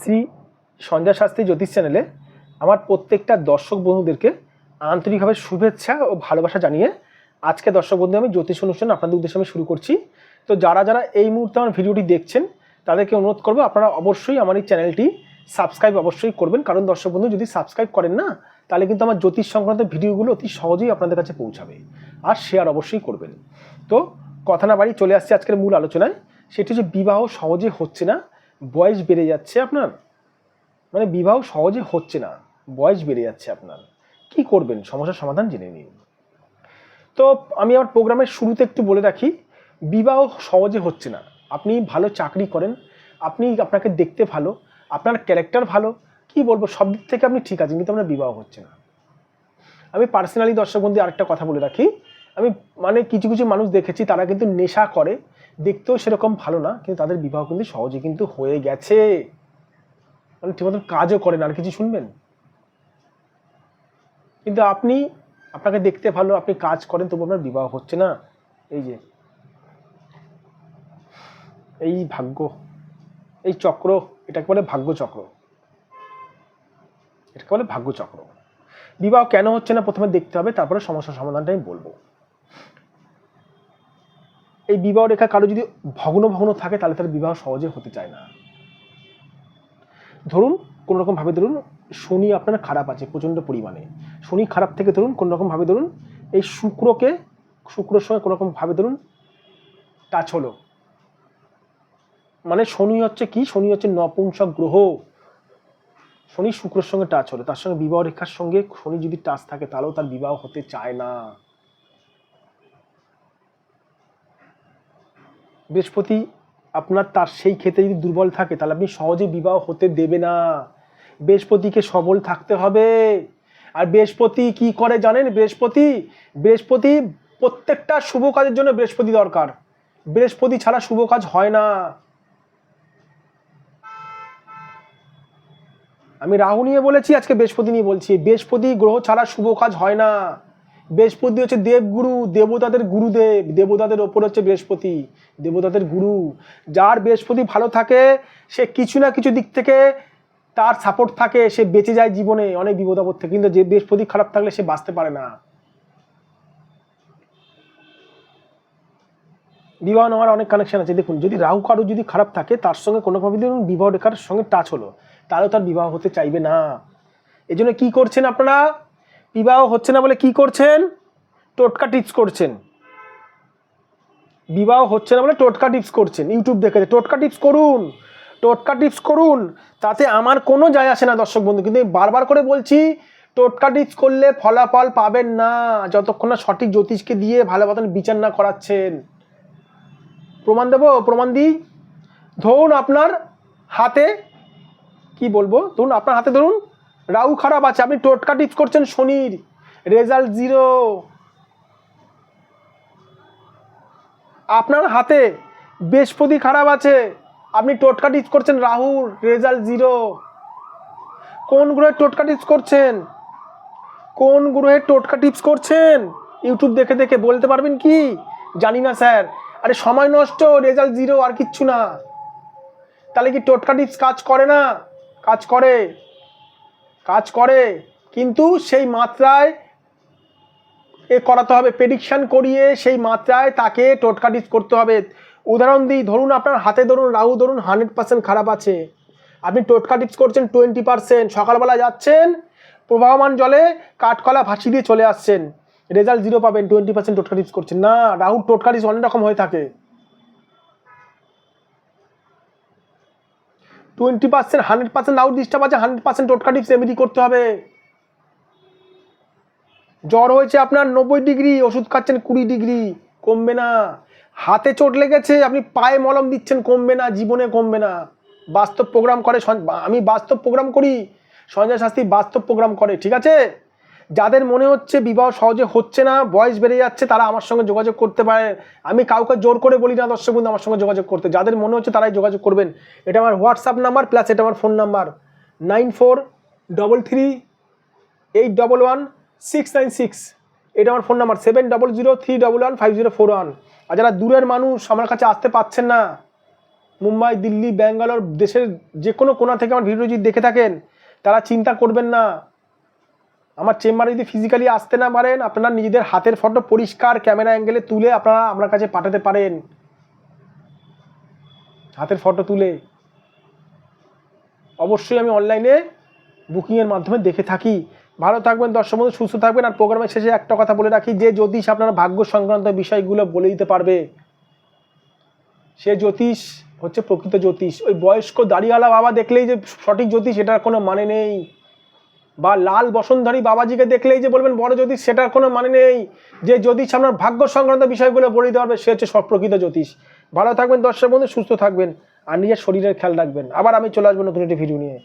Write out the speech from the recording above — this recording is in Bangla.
শ্রী সঞ্জয় শাস্ত্রী জ্যোতিষ চ্যানেলে আমার প্রত্যেকটা দর্শক বন্ধুদেরকে আন্তরিকভাবে শুভেচ্ছা ও ভালোবাসা জানিয়ে আজকে দর্শক বন্ধু আমি জ্যোতিষ অনুষ্ঠান আপনাদের উদ্দেশ্যে আমি শুরু করছি। তো যারা যারা এই মুহূর্তে আমার ভিডিওটি দেখছেন তাদেরকে অনুরোধ করবো আপনারা অবশ্যই আমার এই চ্যানেলটি সাবস্ক্রাইব অবশ্যই করবেন, কারণ দর্শক বন্ধু যদি সাবস্ক্রাইব করেন না তাহলে কিন্তু আমার জ্যোতিষ সংক্রান্ত ভিডিওগুলো অতি সহজেই আপনাদের কাছে পৌঁছাবে। আর শেয়ার অবশ্যই করবেন। তো কথা না বাড়ি চলে আসছে আজকের মূল আলোচনায়। সেটি হচ্ছে বিবাহ সহজে হচ্ছে না, বয়স বেড়ে যাচ্ছে আপনার, মানে বিবাহ সহজে হচ্ছে না, বয়স বেড়ে যাচ্ছে আপনার, কি করবেন? সমস্যার সমাধান জেনে নিন। তো আমি আমার প্রোগ্রামের শুরুতে একটু বলে রাখি, বিবাহ সহজে হচ্ছে না। আপনি ভালো চাকরি করেন, আপনাকে দেখতে ভালো, আপনার ক্যারেক্টার ভালো, কি বলবো, সব দিক থেকে আপনি ঠিক আছেন, কিন্তু আপনার বিবাহ হচ্ছে না। আমি পার্সোনালি দর্শক বন্ধু আরেকটা কথা বলে রাখি, আমি মানে কিছু কিছু মানুষ দেখেছি তারা কিন্তু নেশা করে, দেখতেও সেরকম ভালো না, কিন্তু তাদের বিবাহ কিন্তু সহজে কিন্তু হয়ে গেছে, মানে ঠিক মতো কাজও করেন। আর কিছু শুনবেন? কিন্তু আপনাকে দেখতে ভালো, আপনি কাজ করেন, তবু আপনার বিবাহ হচ্ছে না। এই যে এই ভাগ্য, এই চক্র, এটাকে বলে ভাগ্য চক্র, এটাকে বলে ভাগ্য চক্র। বিবাহ কেন হচ্ছে না প্রথমে দেখতে হবে, তারপরে সমস্যার সমাধানটা আমি বলবো। এই বিবাহ রেখা কারো যদি ভগ্ন ভগ্ন থাকে তাহলে তার বিবাহ সহজে হতে চায় না। ধরুন কোনোরকম ভাবে ধরুন শনি আপনার খারাপ আছে প্রচণ্ড পরিমাণে, শনি খারাপ থেকে ধরুন কোনোরকম ভাবে ধরুন এই শুক্রর সঙ্গে কোনোরকম ভাবে ধরুন টাচ হলো, মানে শনি হচ্ছে কি, শনি হচ্ছে নপুংসক গ্রহ, শনি শুক্রের সঙ্গে টাচ হলো, তার সঙ্গে বিবাহ রেখার সঙ্গে শনি যদি টাচ থাকে তাহলেও তার বিবাহ হতে চায় না। বৃহস্পতি আপনার তার সেই ক্ষেত্রে যদি দুর্বল থাকে তাহলে আপনি সহজে বিবাহ হতে দেবে না। বৃহস্পতিকে সবল থাকতে হবে। আর বৃহস্পতি কি করে জানেন? বৃহস্পতি প্রত্যেকটা শুভ কাজের জন্য বৃহস্পতি দরকার, বৃহস্পতি ছাড়া শুভ কাজ হয় না। আমি রাহু নিয়ে বলেছি, আজকে বৃহস্পতি নিয়ে বলছি। বৃহস্পতি গ্রহ ছাড়া শুভ কাজ হয় না। বৃহস্পতি হচ্ছে দেবগুরু, দেবতাদের গুরুদেব, দেবতাদের ওপর হচ্ছে বৃহস্পতি, দেবতাদের গুরু। যার বৃহস্পতি ভালো থাকে সে কিছু না কিছু দিক থেকে তার সাপোর্ট থাকে, সে বেঁচে যায় জীবনে অনেক বিপদ আপদ থেকে। কিন্তু যে বৃহস্পতি খারাপ থাকলে সে বাঁচতে পারে না। বিবাহ নেওয়ার অনেক কানেকশন আছে। দেখুন, যদি রাহু কারু যদি খারাপ থাকে তার সঙ্গে কোনোভাবে ধরুন বিবাহ রেখার সঙ্গে টাচ হলো, তাহলেও তার বিবাহ হতে চাইবে না। এই জন্য কী করছেন আপনারা? বিবাহ হচ্ছে না বলে কি করছেন? টোটকা টিপস করছেন। বিবাহ হচ্ছে না বলে টোটকা টিপস করছেন, ইউটিউব দেখে। টোটকা টিপস করুন, টোটকা টিপস করুন, তাতে আমার কোনো যায় আসে না দর্শক বন্ধু। কিন্তু আমি বারবার করে বলছি, টোটকা টিপস করলে ফলাফল পাবেন না যতক্ষণ না সঠিক জ্যোতিষকে দিয়ে ভালো মতন বিচার না করাচ্ছেন। প্রমাণ দেবো, প্রমাণ দিই। ধরুন আপনার হাতে, কি বলবো, ধরুন আপনার হাতে ধরুন রাহু খারাপ আছে, আপনি টোটকা টিপস করছেন শনির, রেজাল্ট 0। আপনার হাতে বৃহস্পতি খারাপ আছে, আপনি টোটকা টিপস করছেন রাহুর, রেজাল্ট 0। কোন গ্রহের টোটকা টিপস করছেন? কোন গ্রহের টোটকা টিপস করছেন? ইউটিউব দেখে দেখে বলতে পারবেন কি? জানি না স্যার। আরে সময় নষ্ট, রেজাল্ট 0, আর কিচ্ছু না। তাহলে কি টোটকা টিপস কাজ করে না? কাজ করে, কাজ করে, কিন্তু সেই মাত্রায় এ করাতে হবে, প্রেডিকশন করিয়ে সেই মাত্রায় তাকে টোটকা টিপস করতে হবে। উদাহরণ দিই, ধরুন আপনার হাতে ধরুন রাহু ধরুন 100% খারাপ আছে, আপনি টোটকা টিপস করছেন 20%। সকালবেলা যাচ্ছেন প্রবাহমান জলে কাঠকলা ভাসিয়ে দিয়ে চলে আসছেন, রেজাল্ট 0 পাবেন। 20% টোটকা টিপস করছেন না। রাহুর টোটকা টিপস অনেক রকম হয়ে থাকে। 20%, 100% রাহুর ডিস্টার্ব আছে, 100% টোটকা টিপস রেমেডি করতে হবে। জ্বর হয়েছে আপনার 90 ডিগ্রি, ওষুধ খাচ্ছেন 20 ডিগ্রি, কমবে না। হাতে চোট লেগেছে, আপনি পায়ে মলম দিচ্ছেন, কমবে না, জীবনে কমবে না। বাস্তব প্রোগ্রাম করে, আমি বাস্তব প্রোগ্রাম করি, সঞ্জয় শাস্ত্রী বাস্তব প্রোগ্রাম করে, ঠিক আছে? যাদের মনে হচ্ছে বিবাহ সহজে হচ্ছে না, বয়স বেড়ে যাচ্ছে, তারা আমার সঙ্গে যোগাযোগ করতে পারে। আমি কাউকে জোর করে বলি না দর্শক বন্ধু আমার সঙ্গে যোগাযোগ করতে। যাদের মনে হচ্ছে তারাই যোগাযোগ করবেন। এটা আমার হোয়াটসঅ্যাপ নাম্বার, প্লাস এটা আমার ফোন নাম্বার 9433811696। এটা আমার ফোন নাম্বার 7003115041। আর যারা দূরের মানুষ আমার কাছে আসতে পাচ্ছেন না, মুম্বাই, দিল্লি, ব্যাঙ্গালোর, দেশের যে কোনো কোণা থেকে আমার ভিডিও যদি দেখে থাকেন, তারা চিন্তা করবেন না। আমার চেম্বারে যদি ফিজিক্যালি আসতে না পারেন, আপনারা নিজেদের হাতের ফটো পরিষ্কার ক্যামেরা অ্যাঙ্গেলে তুলে আপনারা আমার কাছে পাঠাতে পারেন, হাতের ফটো তুলে। অবশ্যই আমি অনলাইনে বুকিংয়ের মাধ্যমে দেখে থাকি। ভালো থাকবেন দর্শক বন্ধু, সুস্থ থাকবেন। আর প্রোগ্রামের শেষে একটা কথা বলে রাখি, যে জ্যোতিষ আপনার ভাগ্য সংক্রান্ত বিষয়গুলো বলে দিতে পারবে, সে জ্যোতিষ হচ্ছে প্রকৃত জ্যোতিষ। ওই বয়স্ক দাড়িওয়ালা বাবা দেখলেই যে সঠিক জ্যোতিষ, এটার কোনো মানে নেই। বা লাল বসনধারী বাবাজিকে দেখলেই যে বলবেন বড় জ্যোতিষ, সেটার কোনো মানে নেই। যে জ্যোতিষ আপনার ভাগ্য সংক্রান্ত বিষয়গুলো বলে দিতে পারবে, সে হচ্ছে সব প্রকৃত জ্যোতিষ। ভালো থাকবেন দর্শক বন্ধু, সুস্থ থাকবেন, আর নিজের শরীরের খেয়াল রাখবেন। আবার আমি চলে আসবো নতুন একটি ভিডিও নিয়ে।